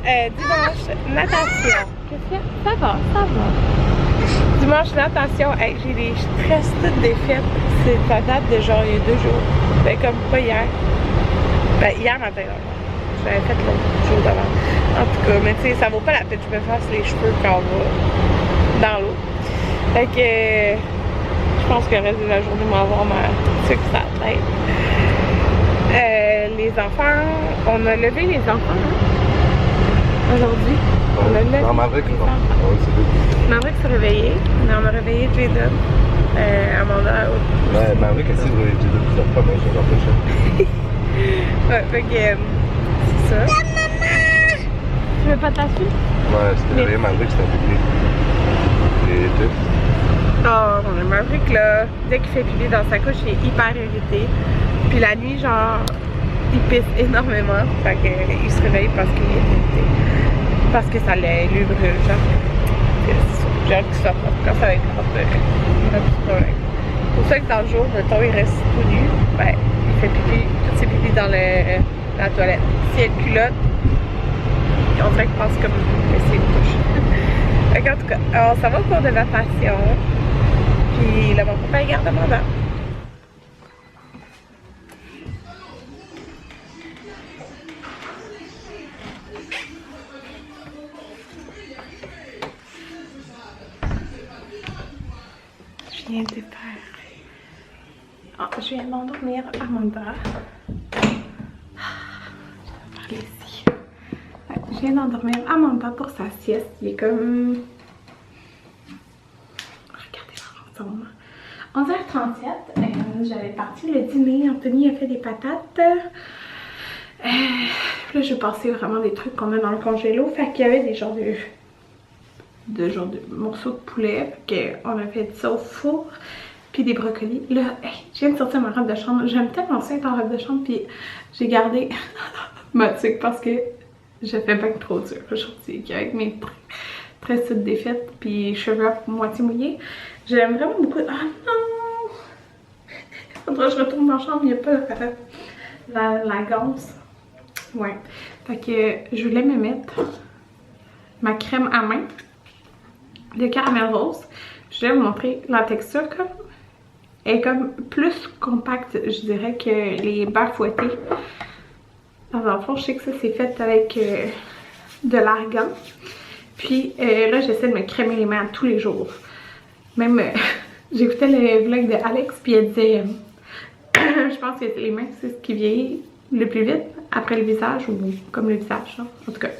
Dimanche, natation. Qu'est-ce que ça va, ça va. Dimanche, natation. Hey, j'ai des stress toutes défaites. C'est la date de genre il y a 2 jours. Ben comme pas hier. Ben hier matin, j'avais fait l'autre jour d'avant. En tout cas, mais tu sais, ça vaut pas la peine que je me fasse les cheveux quand on va dans l'eau. Fait que je pense que le reste de la journée, on va avoir ma sucre sur la tête. Les enfants, on a levé les enfants aujourd'hui. On a levé non, Maverick, les non. enfants. Ouais, c'est lui. Maverick s'est réveillé. On a réveillé Jaden. Amanda. Ouais, Maverick a essayé de réveiller plusieurs fois, mais je l'ai empêché. Ouais, fait que c'est ça. Tu veux pas ta suite? Ouais, c'était réveillé Maverick, c'était un peu gris. Et tout. Oh, on a Maverick là, dès qu'il fait pipi dans sa couche, il est hyper irrité. Puis la nuit, genre, il pisse énormément. Fait qu'il se réveille parce qu'il est irrité. Parce que ça lui brûle, genre. C'est ça. J'ai hâte qu'il sorte. Quand ça va être propre, on a plus de problème. C'est pour ça que dans le jour, mettons, il reste tout nu. Ben, il fait pipi, toutes ses pipis dans la toilette. S'il y a une culotte, on dirait qu'il pense comme laisser une couche. Fait qu'en tout cas, alors, ça va au cours de natation. Puis là, mon papa, il garde Amanda. Je viens de faire. Oh, je viens d'endormir Amanda. Je vais parler ici. Ouais, je viens d'endormir Amanda pour sa sieste. Il est comme. Ensemble. 11h37, j'avais parti le dîner. Anthony a fait des patates. Là, je passais vraiment des trucs qu'on a dans le congélo. Fait qu'il y avait des genres de morceaux de poulet. Fait qu'on a fait ça au four. Puis des brocolis. Là, hey, je viens de sortir ma robe de chambre. J'aime tellement ça être en robe de chambre. Puis j'ai gardé ma tuque parce que je fais pas trop dur aujourd'hui. Avec mes tresses toutes défaites. Puis cheveux à moitié mouillés. J'aime vraiment beaucoup. Ah non! Faudrait que je retourne dans la chambre, il n'y a pas la ganse. Ouais. Fait que je voulais me mettre ma crème à main de caramel rose. Je voulais vous montrer la texture comme. Elle est comme plus compacte, je dirais, que les beurres fouettés. Dans le fond, je sais que ça c'est fait avec de l'argan. Puis là, j'essaie de me crémer les mains tous les jours. Même, j'écoutais le vlog de Alex, puis elle disait, je pense que les mains, c'est ce qui vieillit le plus vite, après le visage, ou comme le visage, là, en tout cas.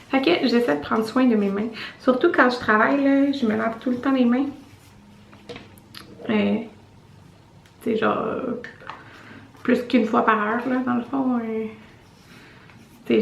Fait que j'essaie de prendre soin de mes mains. Surtout quand je travaille, là, je me lave tout le temps les mains. C'est genre, plus qu'une fois par heure, là, dans le fond.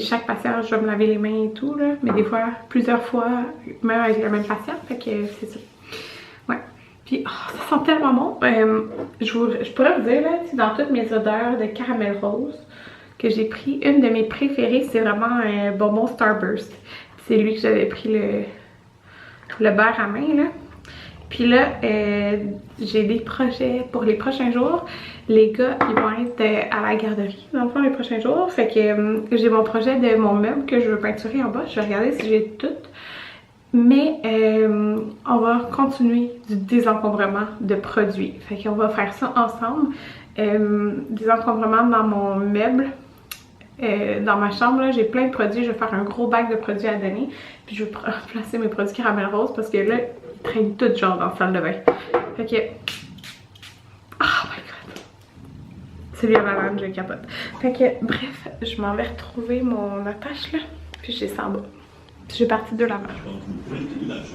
Chaque patient, je vais me laver les mains et tout, là, mais des fois, plusieurs fois, même avec le même patient, fait que c'est ça. Ouais. Puis, oh, ça sent tellement bon. Je pourrais vous dire, là, dans toutes mes odeurs de caramel rose que j'ai pris, une de mes préférées, c'est vraiment un bonbon Starburst. C'est lui que j'avais pris le beurre à main, là. Puis là, j'ai des projets pour les prochains jours. Les gars, ils vont être à la garderie, dans le fond, les prochains jours. Fait que j'ai mon projet de mon meuble que je veux peinturer en bas. Je vais regarder si j'ai tout. Mais on va continuer du désencombrement de produits. Fait qu'on va faire ça ensemble. Désencombrement dans mon meuble. Dans ma chambre, j'ai plein de produits. Je vais faire un gros bac de produits à donner. Puis je vais placer mes produits caramel rose parce que là, ils traînent tout genre dans la salle de bain. Fait que... Oh my god! Celui à ma je capote. Fait que, bref, je m'en vais retrouver mon attache là. Puis je descends en bas. J'ai parti de la marche.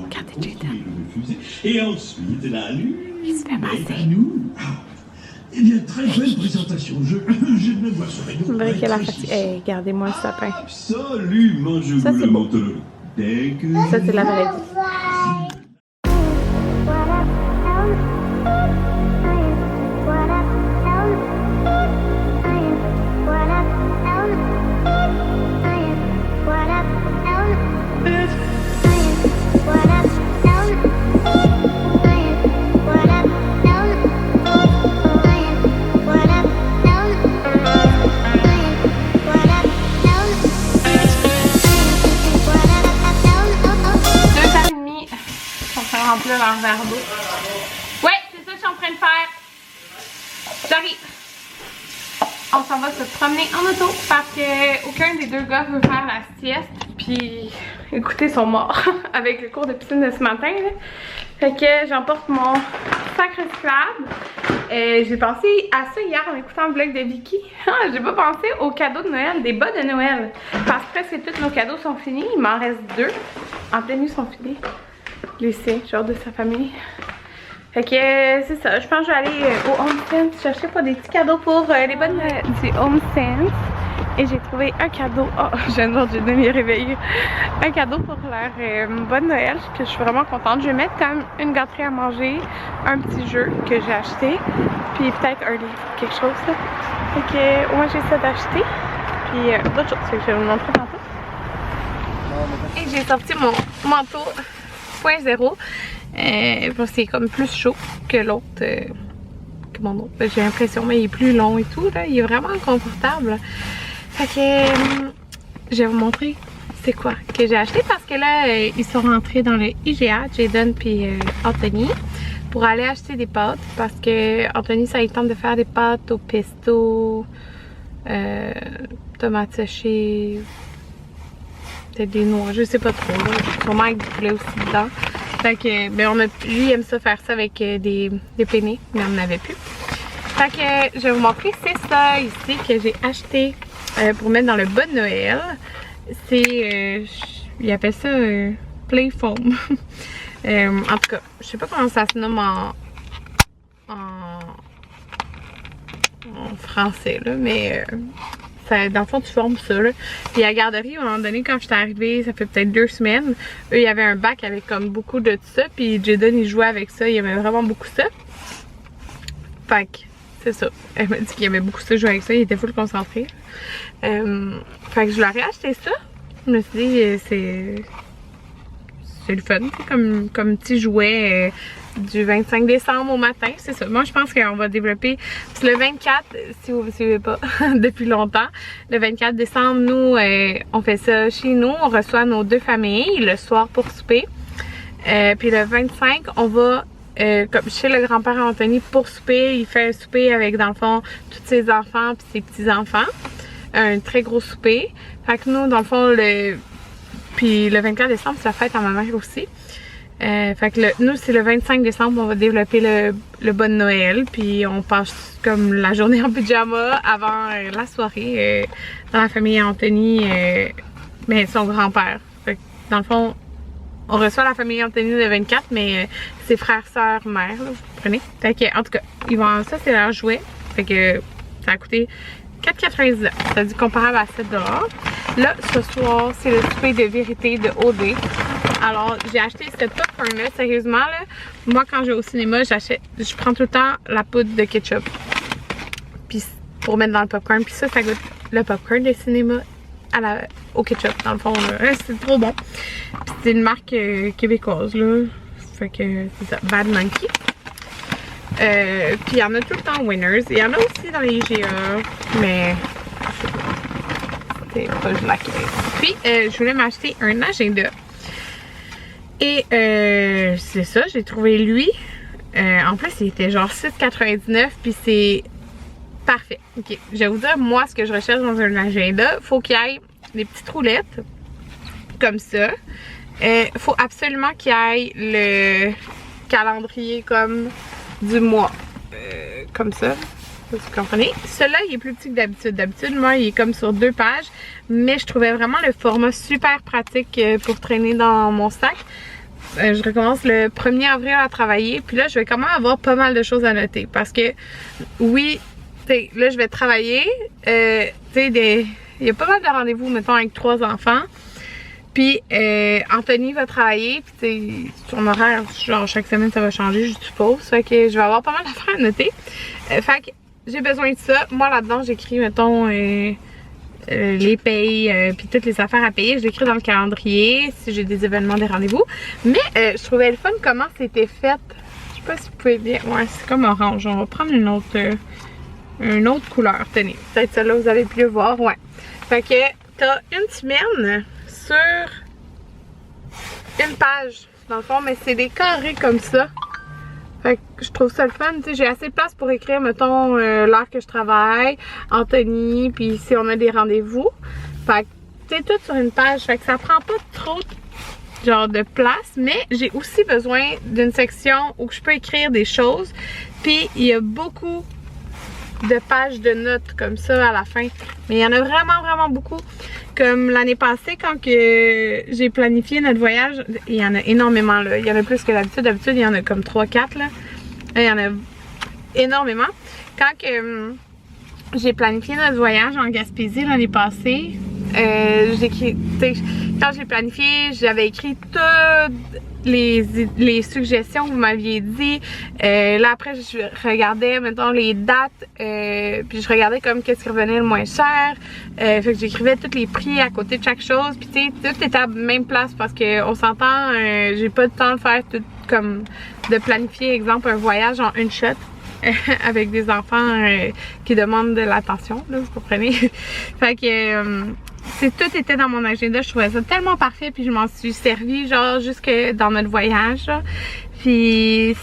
Regardez Jaden. Et ensuite, la lune. Il se fait masser. Eh bien, très belle présentation. Je ne me vois sur C'est vrai qu'elle a fatigué. Hey, regardez-moi le sapin. Absolument, je Ça, vous c'est le beau. montre. Dès que Ça, c'est la vraie vie. leur verre d'eau. Ouais, c'est ça que je suis en train de faire. J'arrive. On s'en va se promener en auto parce que aucun des deux gars veut faire la sieste. Puis, écoutez, ils sont morts avec le cours de piscine de ce matin. Là. Fait que j'emporte mon sac recyclable. J'ai pensé à ça hier en écoutant le vlog de Vicky. J'ai pas pensé aux cadeaux de Noël, des bas de Noël. Parce que presque tous nos cadeaux sont finis. Il m'en reste 2. En tenue sont finis. Les siens, genre de sa famille. Fait que c'est ça, je pense que je vais aller au Home Sense chercher pas des petits cadeaux pour les bonnes du Home Sense. Et j'ai trouvé un cadeau, oh je viens de me réveiller, un cadeau pour leur bonne Noël que je suis vraiment contente. Je vais mettre comme une gâterie à manger, un petit jeu que j'ai acheté, puis peut-être un livre, quelque chose là. Fait que moi j'ai ça d'acheter, puis d'autres choses que je vais vous montrer tantôt. Et j'ai sorti mon manteau 0.0. Parce que c'est comme plus chaud que l'autre, que mon autre. J'ai l'impression, mais il est plus long et tout, là. Il est vraiment confortable. Fait que je vais vous montrer c'est quoi que j'ai acheté parce que là, ils sont rentrés dans le IGA, Jaden puis Anthony, pour aller acheter des pâtes parce que Anthony, ça lui tente de faire des pâtes au pesto, tomates séchées, peut-être des noix, je sais pas trop, là. Sûrement avec du poulet aussi dedans. Fait que, ben lui il aime ça faire ça avec des penne, mais on n'en avait plus. Fait que je vais vous montrer, c'est ça ici que j'ai acheté pour mettre dans le bas de Noël. C'est, ils appellent ça Play Foam. En tout cas, je sais pas comment ça se nomme en français là, mais ça, dans le fond, tu formes ça, là. Puis à la garderie, à un moment donné, quand j'étais arrivée, ça fait peut-être 2 semaines, eux, il y avait un bac avec comme beaucoup de ça. Puis Jaden, il jouait avec ça. Il aimait vraiment beaucoup ça. Fait que, c'est ça. Elle m'a dit qu'il aimait beaucoup ça, jouer avec ça. Il était full concentré. Fait que je leur ai acheté ça. Je me suis dit, c'est le fun, comme petit jouet du 25 décembre au matin, c'est ça. Moi, je pense qu'on va développer. Le 24, si vous ne suivez pas depuis longtemps, le 24 décembre, nous, on fait ça chez nous. On reçoit nos 2 familles le soir pour souper. Puis le 25, on va comme chez le grand-père Anthony pour souper. Il fait un souper avec, dans le fond, tous ses enfants puis ses petits-enfants. Un très gros souper. Fait que nous, dans le fond, puis le 24 décembre, c'est la fête à ma mère aussi. Fait que nous, c'est le 25 décembre, on va développer le bas de Noël. Puis on passe comme la journée en pyjama avant la soirée dans la famille Anthony, mais son grand-père. Fait que dans le fond, on reçoit la famille Anthony le 24, mais ses frères, sœurs, mères, là, vous comprenez? Fait que, en tout cas, ça c'est leur jouet. Fait que ça a coûté 4,99. C'est-à-dire comparable à 7$. Là, ce soir, c'est le souper de vérité de OD. Alors, j'ai acheté cette popcorn-là, sérieusement, là. Moi, quand je vais au cinéma, je prends tout le temps la poudre de ketchup. Puis, pour mettre dans le popcorn. Puis ça goûte le popcorn de cinéma au ketchup, dans le fond, là. C'est trop bon. Puis c'est une marque québécoise, là. Fait que, c'est ça, Bad Monkey. Puis il y en a tout le temps Winners. Il y en a aussi dans les IGA, mais c'est pas de la caisse. Puis je voulais m'acheter un agenda. Et c'est ça, j'ai trouvé lui. En plus, il était genre 6,99. Puis c'est parfait. Ok, je vais vous dire, moi, ce que je recherche dans un agenda. Faut qu'il y ait des petites roulettes. Comme ça. Faut absolument qu'il y ait le calendrier comme du mois, comme ça, vous comprenez. Celui-là, il est plus petit que d'habitude. D'habitude, moi, il est comme sur 2 pages, mais je trouvais vraiment le format super pratique pour traîner dans mon sac. Je recommence le 1er avril à travailler, puis là, je vais quand même avoir pas mal de choses à noter, parce que, oui, là, je vais travailler, il y a pas mal de rendez-vous, mettons, avec 3 enfants. Puis Anthony va travailler, puis son horaire, genre chaque semaine ça va changer, je suppose. Fait que je vais avoir pas mal d'affaires à noter. Fait que j'ai besoin de ça. Moi là-dedans j'écris, mettons, les payes, puis toutes les affaires à payer. Je l'écris dans le calendrier, si j'ai des événements, des rendez-vous. Mais je trouvais le fun comment c'était fait. Je sais pas si vous pouvez bien. Ouais, c'est comme orange. On va prendre une autre couleur. Tenez, peut-être celle-là vous avez pu le voir. Ouais. Fait que t'as une semaine sur une page dans le fond, mais c'est des carrés comme ça. Fait que je trouve ça le fun, tu sais, j'ai assez de place pour écrire, mettons, l'heure que je travaille, Anthony, puis si on a des rendez-vous. Fait que, tu sais, tout sur une page, fait que ça prend pas trop genre de place, mais j'ai aussi besoin d'une section où je peux écrire des choses, puis il y a beaucoup de pages de notes comme ça à la fin, mais il y en a vraiment beaucoup. Comme l'année passée, quand que j'ai planifié notre voyage, il y en a énormément là, il y en a plus que d'habitude. D'habitude il y en a comme 3-4 là, il y en a énormément. Quand que j'ai planifié notre voyage en Gaspésie l'année passée, quand j'ai planifié, j'avais écrit toutes les suggestions que vous m'aviez dit. Là après je regardais mettons les dates, puis je regardais comme qu'est-ce qui revenait le moins cher. Fait que j'écrivais tous les prix à côté de chaque chose. Puis tu sais, tout était à la même place parce que on s'entend, j'ai pas de temps de faire tout comme de planifier exemple un voyage en une shot. Avec des enfants qui demandent de l'attention, là, vous comprenez? Fait que tout était dans mon agenda, je trouvais ça tellement parfait, puis je m'en suis servi genre jusque dans notre voyage. Là. Puis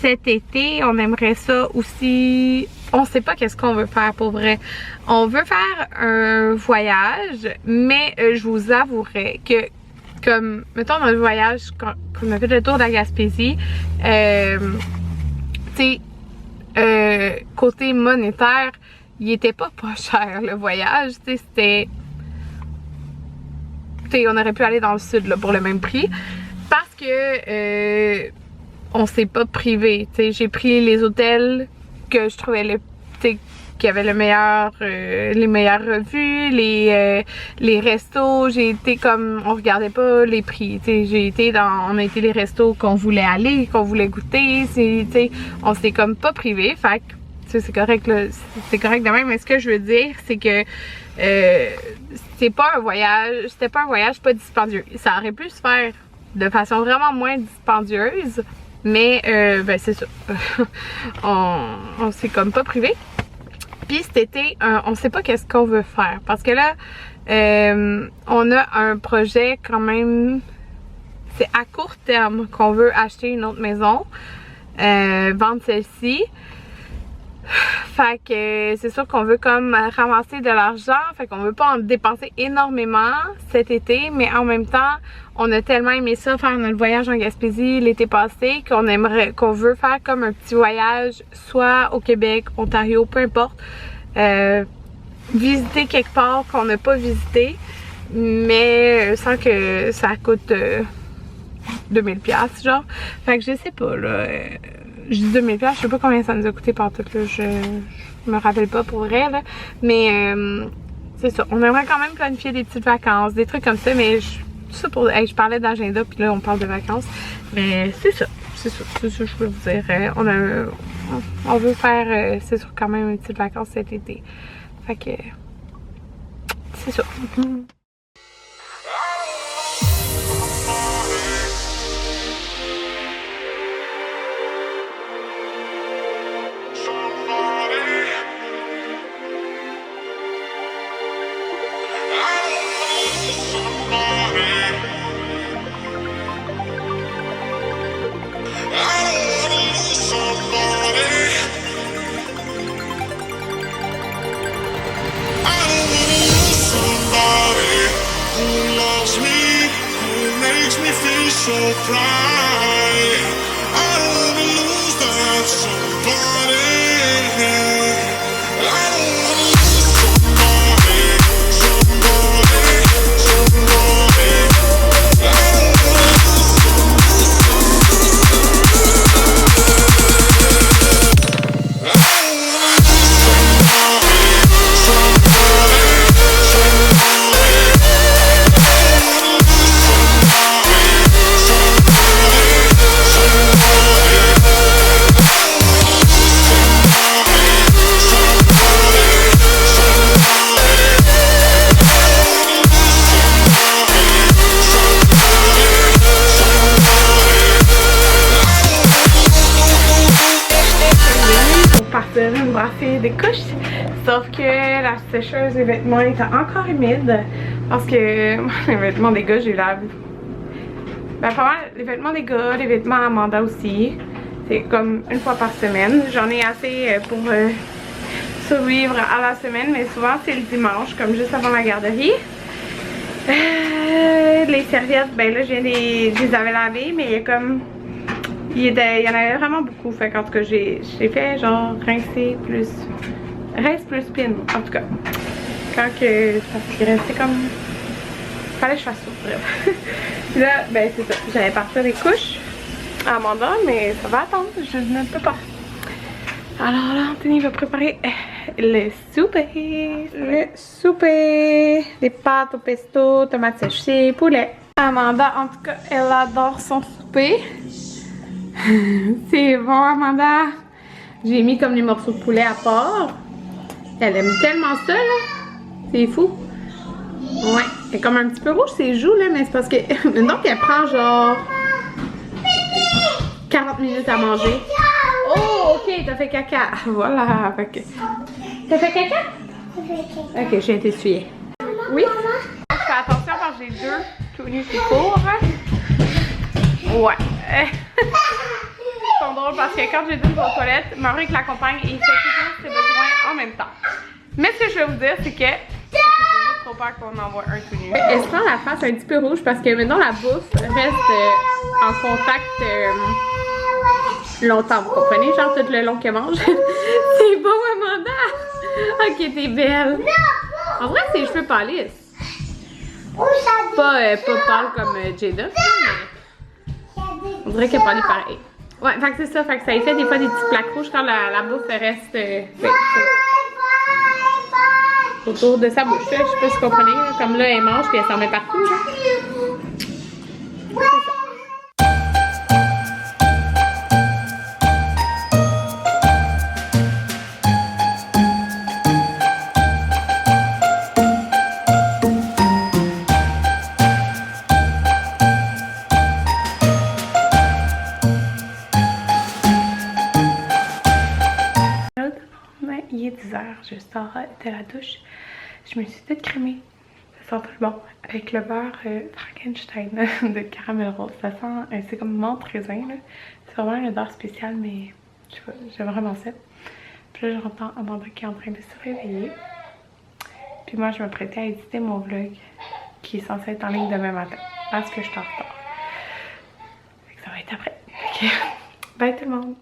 cet été, on aimerait ça aussi. On sait pas qu'est-ce qu'on veut faire pour vrai. On veut faire un voyage, mais je vous avouerai que comme mettons notre voyage quand on a fait le tour de la Gaspésie, tu sais. Côté monétaire, il était pas cher le voyage, tu sais, c'était... Tu sais, on aurait pu aller dans le sud là, pour le même prix, parce que on s'est pas privé, tu sais, j'ai pris les hôtels que je trouvais qui avaient le meilleur, les meilleures revues, les restos, j'ai été comme, on regardait pas les prix, tu sais, on a été les restos qu'on voulait aller, qu'on voulait goûter, tu sais, on s'est comme pas privé, fait que, tu sais, c'est correct là, c'est correct de même, mais ce que je veux dire, c'est que, c'était pas un voyage pas dispendieux, ça aurait pu se faire de façon vraiment moins dispendieuse, mais, ben c'est ça, on s'est comme pas privé. Puis cet été, on sait pas qu'est-ce qu'on veut faire parce que là, on a un projet quand même, c'est à court terme qu'on veut acheter une autre maison, vendre celle-ci. Fait que c'est sûr qu'on veut comme ramasser de l'argent, fait qu'on veut pas en dépenser énormément cet été, mais en même temps, on a tellement aimé ça, faire notre voyage en Gaspésie l'été passé, qu'on veut faire comme un petit voyage, soit au Québec, Ontario, peu importe, visiter quelque part qu'on n'a pas visité, mais sans que ça coûte 2000$ genre. Fait que je sais pas là. Je dis 2000$, je sais pas combien ça nous a coûté par tout là, je me rappelle pas pour vrai là, mais c'est ça, on aimerait quand même planifier des petites vacances, des trucs comme ça, mais ça pour, je parlais d'agenda puis là on parle de vacances, mais c'est ça que je voulais vous dire, on veut faire, c'est sûr quand même une petite vacances cet été, fait que c'est ça. So bright, I don't wanna lose that somebody. I don't wanna lose somebody. I don't wanna Me brasser des couches, sauf que la sécheuse des vêtements était encore humide parce que les vêtements des gars, j'ai lavé Ben, pas mal, les vêtements des gars, les vêtements à Amanda aussi. C'est comme une fois par semaine. J'en ai assez pour survivre à la semaine, mais souvent c'est le dimanche, comme juste avant la garderie. Les serviettes, ben là, je les avais lavées, mais il y a comme... Il y en avait vraiment beaucoup. Fait qu'en tout cas, j'ai fait genre rincer plus... Rince plus pin, en tout cas. Quand que... Parce qu'il restait comme... Fallait que je fasse ça, bref. Puis là, ben c'est ça. J'allais partir les couches à Amanda, mais ça va attendre. Je ne peux pas. Alors là, Anthony va préparer le souper. Le souper. Des pâtes au pesto, tomates séchées, poulet. Amanda, en tout cas, elle adore son souper. C'est bon, Amanda. J'ai mis comme les morceaux de poulet à part. Elle aime tellement ça, là. C'est fou. Ouais. Elle est comme un petit peu rouge ses joues, là, mais c'est parce que... Donc, elle prend genre... 40 minutes à manger. Oh, ok, t'as fait caca. Voilà. Okay. T'as fait caca? Ok, j'ai été essuyée. Oui? Je fais attention parce que j'ai deux tout nus qui courent. Ouais. C'est drôle parce que quand j'ai deux aux toilettes, Maurice l'accompagne et il fait toujours ses besoins en même temps. Mais ce que je vais vous dire, c'est que j'ai juste trop peur qu'on envoie un tout nu. Elle se rend la face un petit peu rouge parce que maintenant la bouffe reste en contact longtemps, vous comprenez? Genre tout le long qu'elle mange. C'est bon, Amanda! Ok, t'es belle. En vrai, ses cheveux pâlissent. Pas pâle comme Jada, mais on dirait qu'elle pâlit pareil. Ouais, fait que c'est ça, fait que ça lui fait des fois des petites plaques rouges quand la bouffe reste autour de sa bouche. Là. Je sais pas si vous comprenez, là. Comme là, elle mange puis elle s'en met partout. Là. C'est ça. Il est 10 h, je sors de la douche. Je me suis toute crémée. Ça sent tout bon. Avec le beurre Frankenstein de caramel rose. Ça sent, c'est comme menthe raisin. C'est vraiment un odeur spécial, mais je sais pas, j'aime vraiment ça. Puis là, j'entends Amanda qui est en train de se réveiller. Puis moi, je me prêtais à éditer mon vlog qui est censé être en ligne demain matin. Parce que je suis en retard. Ça va être après. Okay. Bye tout le monde!